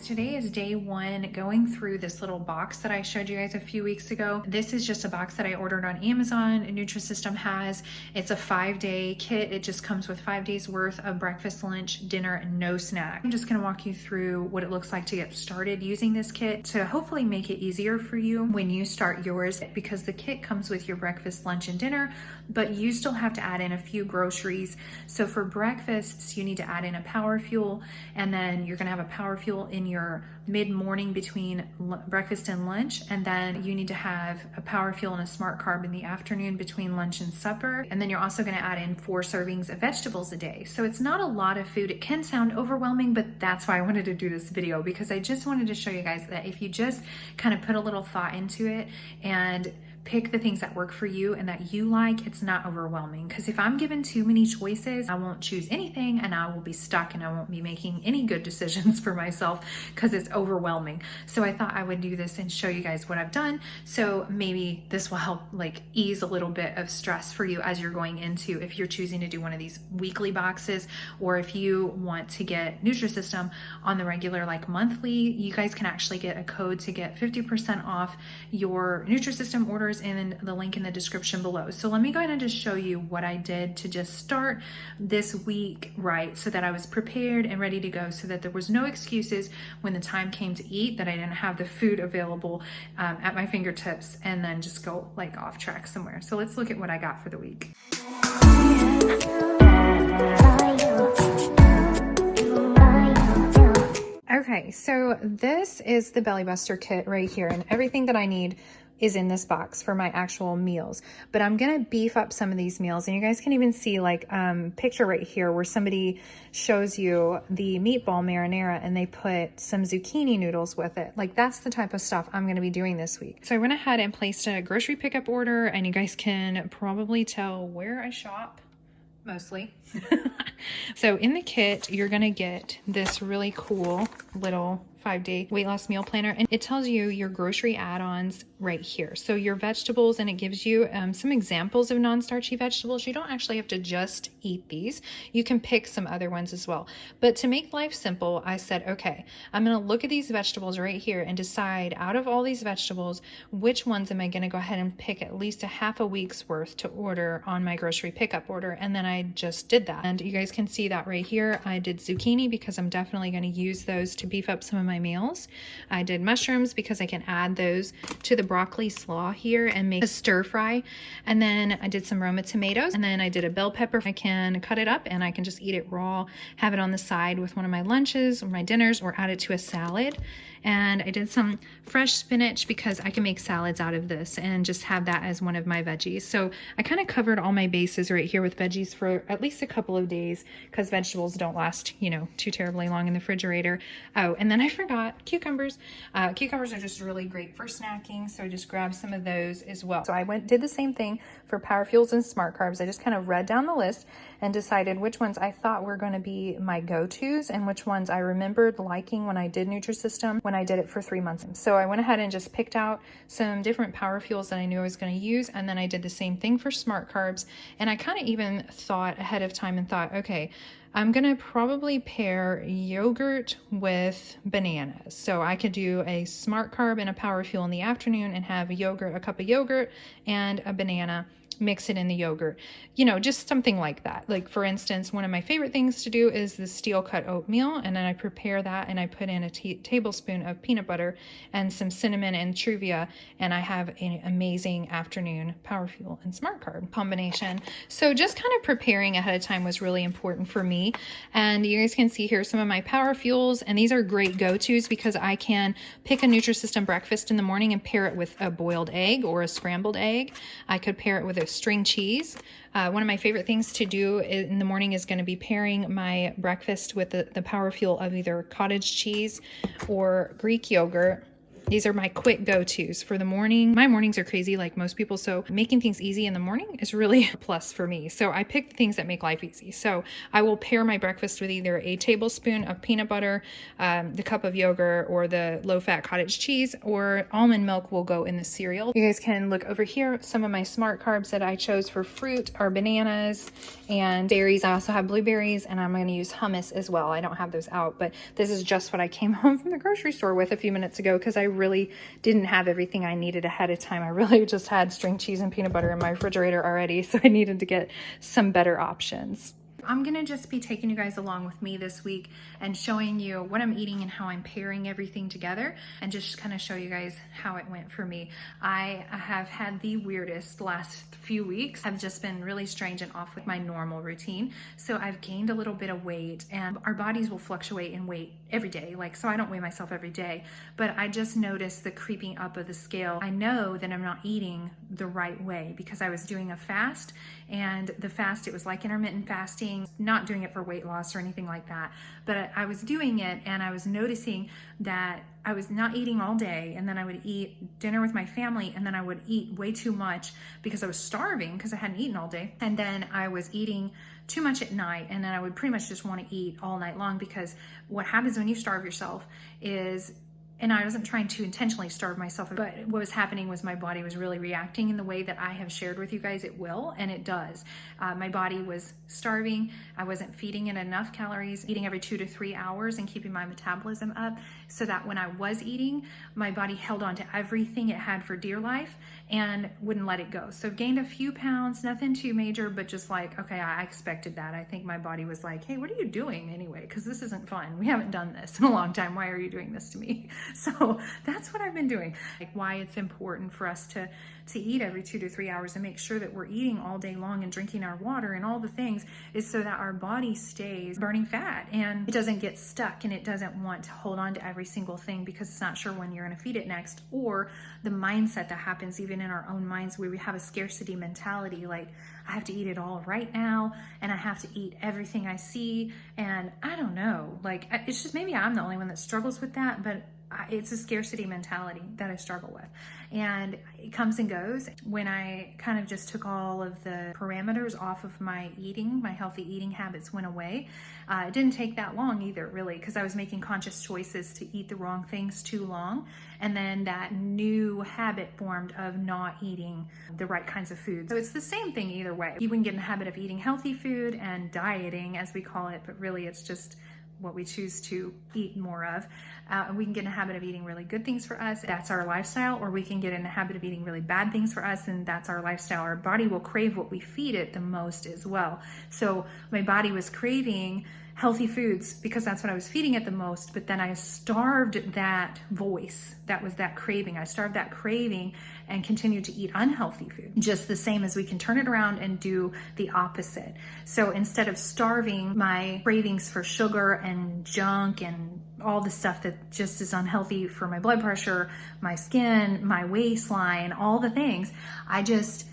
Today is day one going through this little box that I showed you guys a few weeks ago. This is just a box that I ordered on Amazon. Nutrisystem has. It's a 5-day kit. It just comes with 5 days worth of breakfast, lunch, dinner, and no snack. I'm just gonna walk you through what it looks like to get started using this kit to hopefully make it easier for you when you start yours, because the kit comes with your breakfast, lunch, and dinner, but you still have to add in a few groceries. So for breakfasts, you need to add in a power fuel, and then you're gonna have a power fuel in your mid-morning between breakfast and lunch, and then you need to have a power fuel and a smart carb in the afternoon between lunch and supper, and then you're also going to add in 4 servings of vegetables a day. So it's not a lot of food. It can sound overwhelming, but that's why I wanted to do this video, because I just wanted to show you guys that if you just kind of put a little thought into it and pick the things that work for you and that you like, it's not overwhelming. Because if I'm given too many choices, I won't choose anything and I will be stuck and I won't be making any good decisions for myself because it's overwhelming. So I thought I would do this and show you guys what I've done. So maybe this will help like ease a little bit of stress for you as you're going into, if you're choosing to do one of these weekly boxes, or if you want to get Nutrisystem on the regular, like monthly, you guys can actually get a code to get 50% off your Nutrisystem orders in the link in the description below. So let me go ahead and just show you what I did to just start this week right, so that I was prepared and ready to go, so that there was no excuses when the time came to eat that I didn't have the food available at my fingertips and then just go like off track somewhere. So let's look at what I got for the week. Okay, so this is the Belly Buster kit right here, and everything that I need is in this box for my actual meals. But I'm gonna beef up some of these meals, and you guys can even see like picture right here where somebody shows you the meatball marinara and they put some zucchini noodles with it. Like that's the type of stuff I'm gonna be doing this week. So I went ahead and placed a grocery pickup order, and you guys can probably tell where I shop mostly. So in the kit, you're gonna get this really cool little 5-day weight loss meal planner, and it tells you your grocery add-ons right here. So your vegetables, and it gives you some examples of non-starchy vegetables. You don't actually have to just eat these. You can pick some other ones as well. But to make life simple, I said, okay, I'm gonna look at these vegetables right here and decide out of all these vegetables, which ones am I gonna go ahead and pick at least a half a week's worth to order on my grocery pickup order. And then I just did that. And you guys can see that right here. I did zucchini because I'm definitely gonna use those to beef up some of my meals. I did mushrooms because I can add those to the broccoli slaw here and make a stir fry. And then I did some Roma tomatoes, and then I did a bell pepper. I can cut it up and I can just eat it raw, have it on the side with one of my lunches or my dinners, or add it to a salad. And I did some fresh spinach because I can make salads out of this and just have that as one of my veggies. So I kind of covered all my bases right here with veggies for at least a couple of days, because vegetables don't last, you know, too terribly long in the refrigerator. Oh, and then I forgot cucumbers. Cucumbers are just really great for snacking, so I just grabbed some of those as well. So I did the same thing for power fuels and smart carbs. I just kind of read down the list and decided which ones I thought were going to be my go-tos and which ones I remembered liking when I did Nutrisystem, when I did it for 3 months. So I went ahead and just picked out some different power fuels that I knew I was going to use, and then I did the same thing for smart carbs. And I kind of even thought ahead of time and thought, okay, I'm gonna probably pair yogurt with bananas. So I could do a smart carb and a power fuel in the afternoon and have a cup of yogurt and a banana, mix it in the yogurt, you know, just something like that. Like for instance, one of my favorite things to do is the steel cut oatmeal, and then I prepare that and I put in a tablespoon of peanut butter and some cinnamon and Truvia, and I have an amazing afternoon power fuel and smart carb combination. So just kind of preparing ahead of time was really important for me. And you guys can see here some of my power fuels, and these are great go-tos because I can pick a Nutrisystem breakfast in the morning and pair it with a boiled egg or a scrambled egg. I could pair it with a string cheese. One of my favorite things to do in the morning is going to be pairing my breakfast with the power fuel of either cottage cheese or Greek yogurt. These are my quick go-tos for the morning. My mornings are crazy like most people, so making things easy in the morning is really a plus for me. So I pick the things that make life easy. So I will pair my breakfast with either a tablespoon of peanut butter, the cup of yogurt, or the low-fat cottage cheese, or almond milk will go in the cereal. You guys can look over here. Some of my smart carbs that I chose for fruit are bananas and berries. I also have blueberries, and I'm going to use hummus as well. I don't have those out, but this is just what I came home from the grocery store with a few minutes ago because I really didn't have everything I needed ahead of time. I really just had string cheese and peanut butter in my refrigerator already, so I needed to get some better options. I'm gonna just be taking you guys along with me this week and showing you what I'm eating and how I'm pairing everything together, and just kind of show you guys how it went for me. I have had the weirdest last few weeks. I've just been really strange and off with my normal routine. So I've gained a little bit of weight, and our bodies will fluctuate in weight every day. So I don't weigh myself every day, but I just noticed the creeping up of the scale. I know that I'm not eating the right way because I was doing a fast, and the fast, it was like intermittent fasting, not doing it for weight loss or anything like that, but I was doing it, and I was noticing that I was not eating all day, and then I would eat dinner with my family, and then I would eat way too much because I was starving because I hadn't eaten all day, and then I was eating too much at night, and then I would pretty much just want to eat all night long, because what happens when you starve yourself is, and I wasn't trying to intentionally starve myself, but what was happening was my body was really reacting in the way that I have shared with you guys it will, and it does. My body was starving. I wasn't feeding it enough calories, eating every 2 to 3 hours and keeping my metabolism up, so that when I was eating, my body held on to everything it had for dear life and wouldn't let it go. So I've gained a few pounds, nothing too major, but just like, okay, I expected that. I think my body was like, hey, what are you doing anyway? Because this isn't fun. We haven't done this in a long time. Why are you doing this to me? So that's what I've been doing. Like, why it's important for us to eat every 2 to 3 hours and make sure that we're eating all day long and drinking our water and all the things, is so that our body stays burning fat and it doesn't get stuck, and it doesn't want to hold on to every single thing because it's not sure when you're going to feed it next, or the mindset that happens even in our own minds where we have a scarcity mentality, like, I have to eat it all right now, and I have to eat everything I see. And I don't know, like, it's just, maybe I'm the only one that struggles with that, but it's a scarcity mentality that I struggle with, and it comes and goes. When I kind of just took all of the parameters off of my eating, my healthy eating habits went away. It didn't take that long either, really, because I was making conscious choices to eat the wrong things too long, and then that new habit formed of not eating the right kinds of food. So it's the same thing either way. You can get in the habit of eating healthy food and dieting, as we call it, but really it's just what we choose to eat more of. We can get in a habit of eating really good things for us. That's our lifestyle. Or we can get in a habit of eating really bad things for us, and that's our lifestyle. Our body will crave what we feed it the most as well. So my body was craving healthy foods because that's what I was feeding it the most, but then I starved that voice. That was that craving. I starved that craving and continued to eat unhealthy food. Just the same as we can turn it around and do the opposite. So instead of starving my cravings for sugar and junk and all the stuff that just is unhealthy for my blood pressure, my skin, my waistline, all the things, I just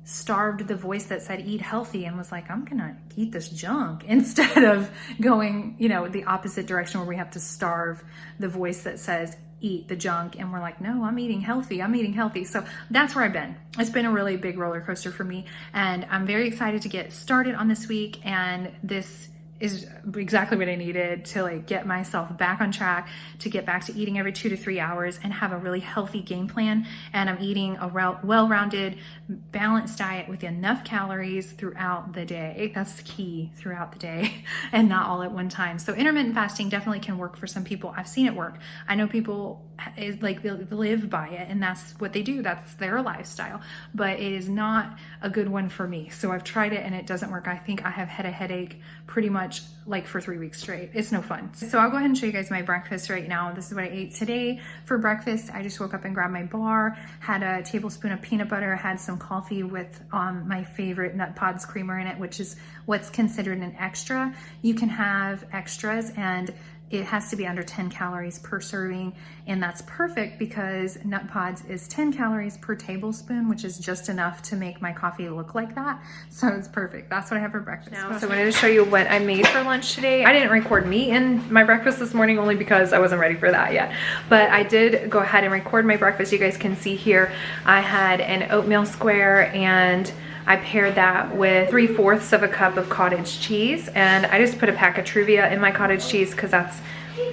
starved the voice that said eat healthy and was like, I'm gonna eat this junk, instead of going, the opposite direction where we have to starve the voice that says eat the junk, and we're like, no, I'm eating healthy. So that's where I've been. It's been a really big roller coaster for me, and I'm very excited to get started on this week, and this is exactly what I needed to get myself back on track, to get back to eating every 2 to 3 hours and have a really healthy game plan. And I'm eating a well-rounded, balanced diet with enough calories throughout the day. That's the key, throughout the day, and not all at one time. So intermittent fasting definitely can work for some people. I've seen it work. I know people they live by it, and that's what they do. That's their lifestyle, but it is not a good one for me. So I've tried it and it doesn't work. I think I have had a headache pretty much for 3 weeks straight. It's no fun. So I'll go ahead and show you guys my breakfast right now. This is what I ate today for breakfast. I just woke up and grabbed my bar, had a tablespoon of peanut butter, had some coffee with my favorite Nut Pods creamer in it, which is what's considered an extra. You can have extras, and it has to be under 10 calories per serving, and that's perfect because Nut Pods is 10 calories per tablespoon, which is just enough to make my coffee look like that. So it's perfect. That's what I have for breakfast now. So I wanted to show you what I made for lunch today. I didn't record me in my breakfast this morning only because I wasn't ready for that yet, but I did go ahead and record my breakfast. You guys can see here I had an oatmeal square, and I paired that with 3/4 of a cup of cottage cheese, and I just put a pack of Truvia in my cottage cheese because that's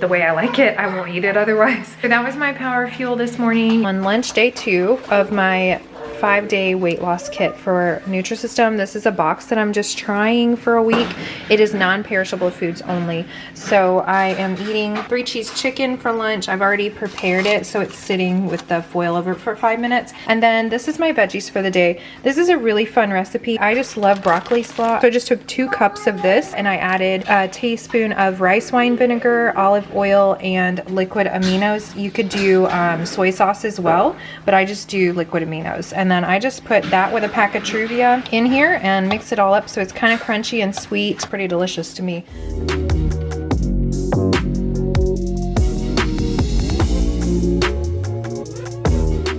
the way I like it. I won't eat it otherwise. So that was my power fuel this morning. On lunch day 2 of my 5-day weight loss kit for Nutrisystem. This is a box that I'm just trying for a week. It is non-perishable foods only. So I am eating 3 cheese chicken for lunch. I've already prepared it, so it's sitting with the foil over it for 5 minutes. And then this is my veggies for the day. This is a really fun recipe. I just love broccoli slaw. So I just took 2 cups of this, and I added a teaspoon of rice wine vinegar, olive oil, and liquid aminos. You could do soy sauce as well, but I just do liquid aminos. And then I just put that with a pack of Truvia in here and mix it all up so it's kind of crunchy and sweet. It's pretty delicious to me.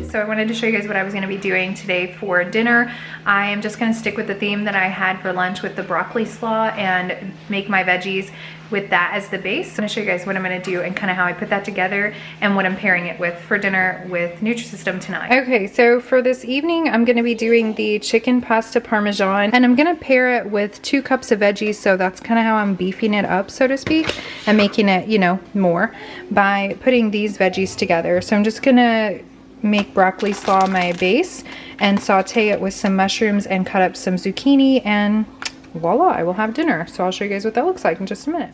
So I wanted to show you guys what I was going to be doing today for dinner. I am just going to stick with the theme that I had for lunch with the broccoli slaw and make my veggies with that as the base. So I'm going to show you guys what I'm going to do and kind of how I put that together and what I'm pairing it with for dinner with Nutrisystem tonight. Okay, so for this evening, I'm going to be doing the chicken pasta parmesan, and I'm going to pair it with 2 cups of veggies. So that's kind of how I'm beefing it up, so to speak, and making it, you know, more by putting these veggies together. So I'm just going to make broccoli slaw my base and saute it with some mushrooms and cut up some zucchini, and voila, I will have dinner. So I'll show you guys what that looks like in just a minute.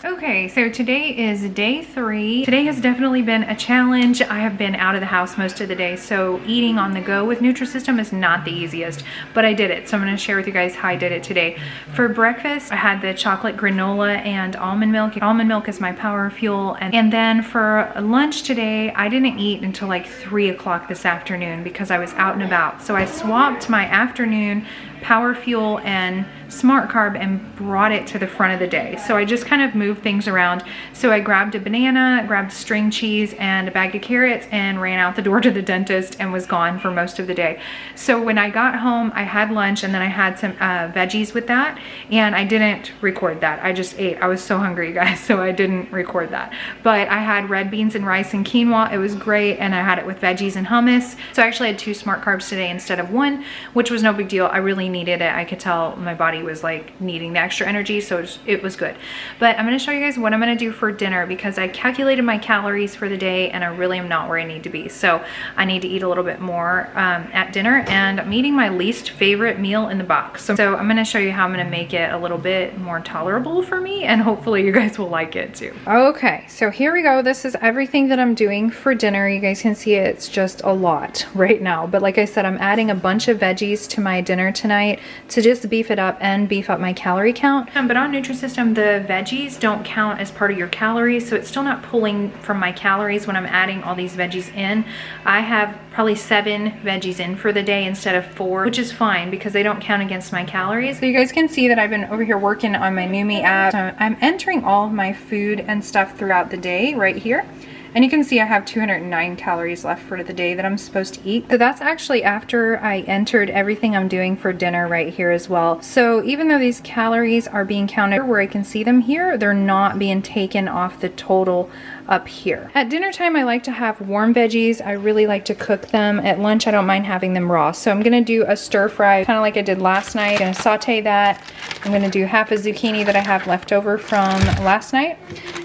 Okay, so today is day 3. Today has definitely been a challenge. I have been out of the house most of the day, so eating on the go with Nutrisystem is not the easiest, but I did it. So I'm going to share with you guys how I did it today. For breakfast, I had the chocolate granola and almond milk. Almond milk is my power fuel. And then for lunch today, I didn't eat until like 3 o'clock this afternoon because I was out and about. So I swapped my afternoon power fuel and smart carb and brought it to the front of the day. So I just kind of moved things around. So I grabbed a banana, grabbed string cheese and a bag of carrots, and ran out the door to the dentist and was gone for most of the day. So when I got home, I had lunch, and then I had some veggies with that, and I didn't record that. I just ate. I was so hungry, you guys, so I didn't record that. But I had red beans and rice and quinoa. It was great, and I had it with veggies and hummus. So I actually had 2 smart carbs today instead of 1, which was no big deal. I really needed it. I could tell my body was like needing the extra energy, so it was good. But I'm going to show you guys what I'm going to do for dinner because I calculated my calories for the day and I really am not where I need to be. So I need to eat a little bit more at dinner, and I'm eating my least favorite meal in the box. So I'm going to show you how I'm going to make it a little bit more tolerable for me, and hopefully you guys will like it too. Okay, so here we go. This is everything that I'm doing for dinner. You guys can see it's just a lot right now, but like I said, I'm adding a bunch of veggies to my dinner tonight to just beef it up and beef up my calorie count. But on Nutrisystem, the veggies don't count as part of your calories, so it's still not pulling from my calories when I'm adding all these veggies in. I have probably 7 veggies in for the day instead of 4, which is fine because they don't count against my calories. So you guys can see that I've been over here working on my Numi app. So I'm entering all of my food and stuff throughout the day right here. And you can see I have 209 calories left for the day that I'm supposed to eat. So that's actually after I entered everything I'm doing for dinner right here as well. So even though these calories are being counted where I can see them here, they're not being taken off the total up here. At dinner time, I like to have warm veggies. I really like to cook them. At lunch, I don't mind having them raw. So I'm gonna do a stir fry, kind of like I did last night. I'm gonna saute that. I'm gonna do half a zucchini that I have left over from last night.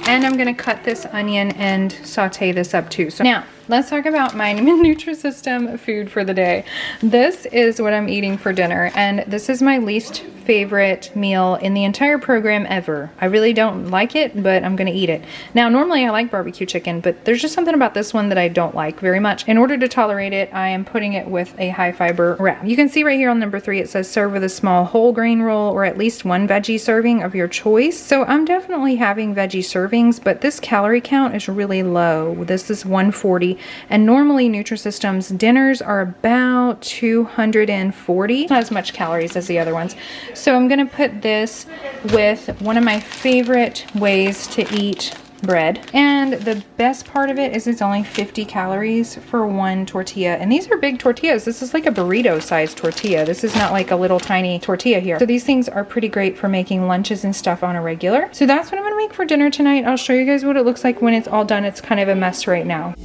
And I'm gonna cut this onion and saute this up too. So now, let's talk about my Nutrisystem food for the day. This is what I'm eating for dinner, and this is my least favorite meal in the entire program ever. I really don't like it, but I'm gonna eat it. Now, normally I like barbecue chicken, but there's just something about this one that I don't like very much. In order to tolerate it, I am putting it with a high fiber wrap. You can see right here on number 3, it says serve with a small whole grain roll or at least 1 veggie serving of your choice. So I'm definitely having veggie servings, but this calorie count is really low. This is 140, and normally Nutrisystem's dinners are about 240. Not as much calories as the other ones. So I'm gonna put this with one of my favorite ways to eat bread. And the best part of it is it's only 50 calories for 1 tortilla. And these are big tortillas. This is like a burrito sized tortilla. This is not like a little tiny tortilla here. So these things are pretty great for making lunches and stuff on a regular. So that's what I'm gonna make for dinner tonight. I'll show you guys what it looks like when it's all done. It's kind of a mess right now.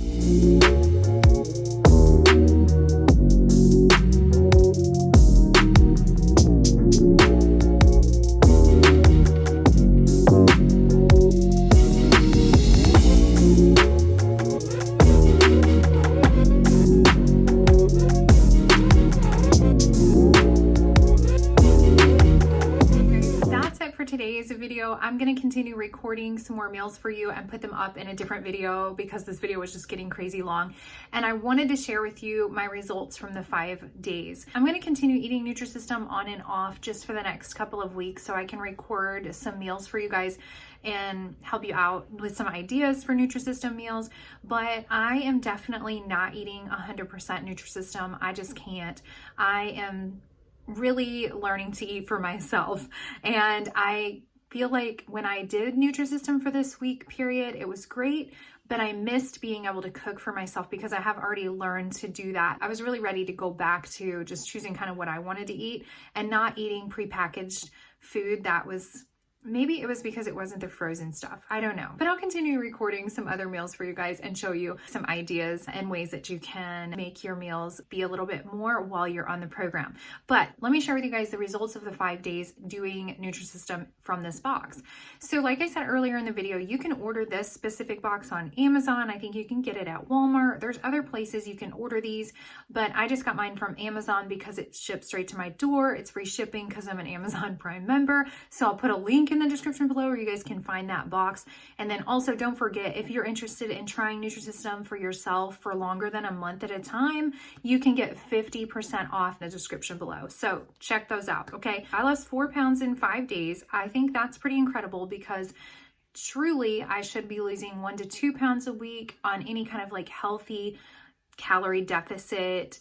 Today's video. I'm going to continue recording some more meals for you and put them up in a different video because this video was just getting crazy long, and I wanted to share with you my results from the 5 days. I'm going to continue eating Nutrisystem on and off just for the next couple of weeks so I can record some meals for you guys and help you out with some ideas for Nutrisystem meals, but I am definitely not eating 100% Nutrisystem. I just can't. I am really learning to eat for myself, and I feel like when I did Nutrisystem for this week period, it was great, but I missed being able to cook for myself because I have already learned to do that. I was really ready to go back to just choosing kind of what I wanted to eat and not eating prepackaged food that was, maybe it was because it wasn't the frozen stuff. I don't know. But I'll continue recording some other meals for you guys and show you some ideas and ways that you can make your meals be a little bit more while you're on the program. But let me share with you guys the results of the 5 days doing Nutrisystem from this box. So like I said earlier in the video, you can order this specific box on Amazon. I think you can get it at Walmart. There's other places you can order these, but I just got mine from Amazon because it ships straight to my door. It's free shipping because I'm an Amazon Prime member. So I'll put a link in the description below where you guys can find that box. And then also don't forget, if you're interested in trying Nutrisystem for yourself for longer than a month at a time, you can get 50% off in the description below. So check those out, okay? I lost 4 pounds in 5 days. I think that's pretty incredible because truly I should be losing 1 to 2 pounds a week on any kind of like healthy calorie deficit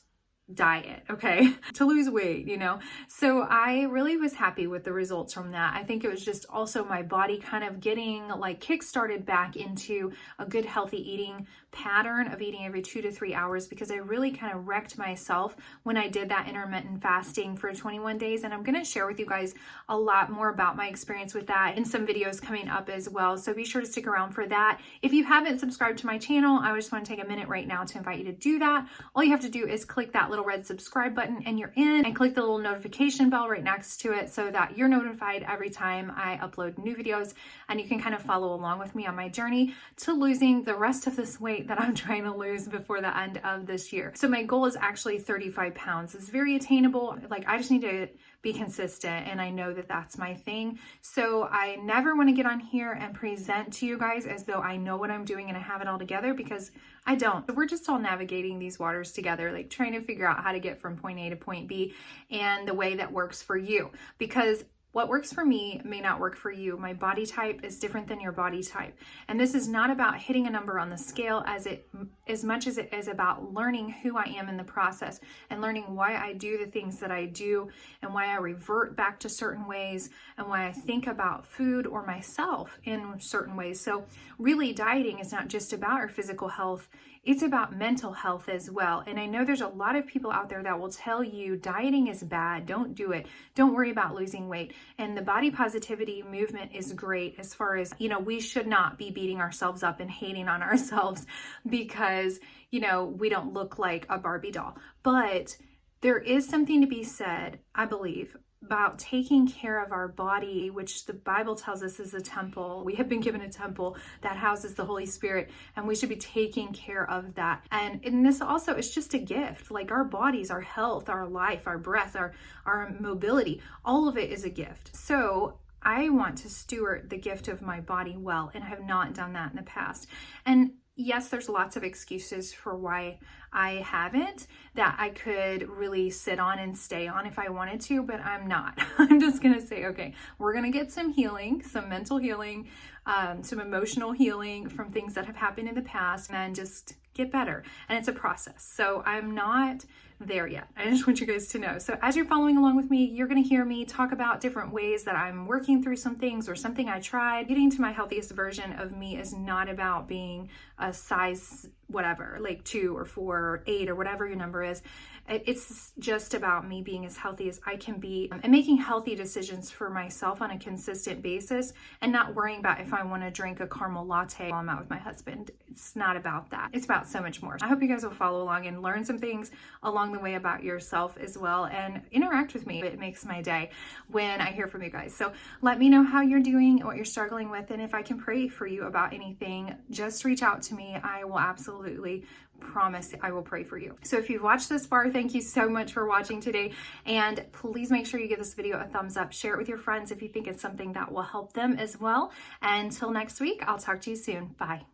diet, okay, to lose weight, you know. So I really was happy with the results from that. I think it was just also my body kind of getting like kick-started back into a good healthy eating pattern of eating every 2 to 3 hours, because I really kind of wrecked myself when I did that intermittent fasting for 21 days. And I'm going to share with you guys a lot more about my experience with that in some videos coming up as well. So be sure to stick around for that. If you haven't subscribed to my channel, I just want to take a minute right now to invite you to do that. All you have to do is click that little red subscribe button and you're in, and click the little notification bell right next to it so that you're notified every time I upload new videos, and you can kind of follow along with me on my journey to losing the rest of this weight that I'm trying to lose before the end of this year. So my goal is actually 35 pounds. It's very attainable. Like, I just need to be consistent, and I know that that's my thing. So I never want to get on here and present to you guys as though I know what I'm doing and I have it all together, because I don't. We're just all navigating these waters together, like trying to figure out how to get from point A to point B and the way that works for you, because what works for me may not work for you. My body type is different than your body type. And this is not about hitting a number on the scale as much as it is about learning who I am in the process and learning why I do the things that I do and why I revert back to certain ways and why I think about food or myself in certain ways. So really, dieting is not just about our physical health. It's about mental health as well. And I know there's a lot of people out there that will tell you dieting is bad, don't do it, don't worry about losing weight. And the body positivity movement is great as far as, you know, we should not be beating ourselves up and hating on ourselves because, you know, we don't look like a Barbie doll. But there is something to be said, I believe, about taking care of our body, which the Bible tells us is a temple. We have been given a temple that houses the Holy Spirit, and we should be taking care of that. And this also is just a gift. Like our bodies, our health, our life, our breath, our mobility, all of it is a gift. So I want to steward the gift of my body well, and I have not done that in the past. And yes, there's lots of excuses for why I haven't that I could really sit on and stay on if I wanted to, but I'm not. I'm just going to say, okay, we're going to get some healing, some mental healing, some emotional healing from things that have happened in the past, and then just get better. And it's a process. So I'm not there yet. I just want you guys to know. So as you're following along with me, you're going to hear me talk about different ways that I'm working through some things or something I tried. Getting to my healthiest version of me is not about being a size whatever, like 2 or 4 or 8 or whatever your number is. It's just about me being as healthy as I can be and making healthy decisions for myself on a consistent basis, and not worrying about if I want to drink a caramel latte while I'm out with my husband. It's not about that. It's about so much more. I hope you guys will follow along and learn some things along the way about yourself as well, and interact with me. It makes my day when I hear from you guys. So let me know how you're doing, what you're struggling with, and if I can pray for you about anything, just reach out to me. I will absolutely promise I will pray for you. So if you've watched this far, thank you so much for watching today. And please make sure you give this video a thumbs up. Share it with your friends if you think it's something that will help them as well. And until next week, I'll talk to you soon. Bye.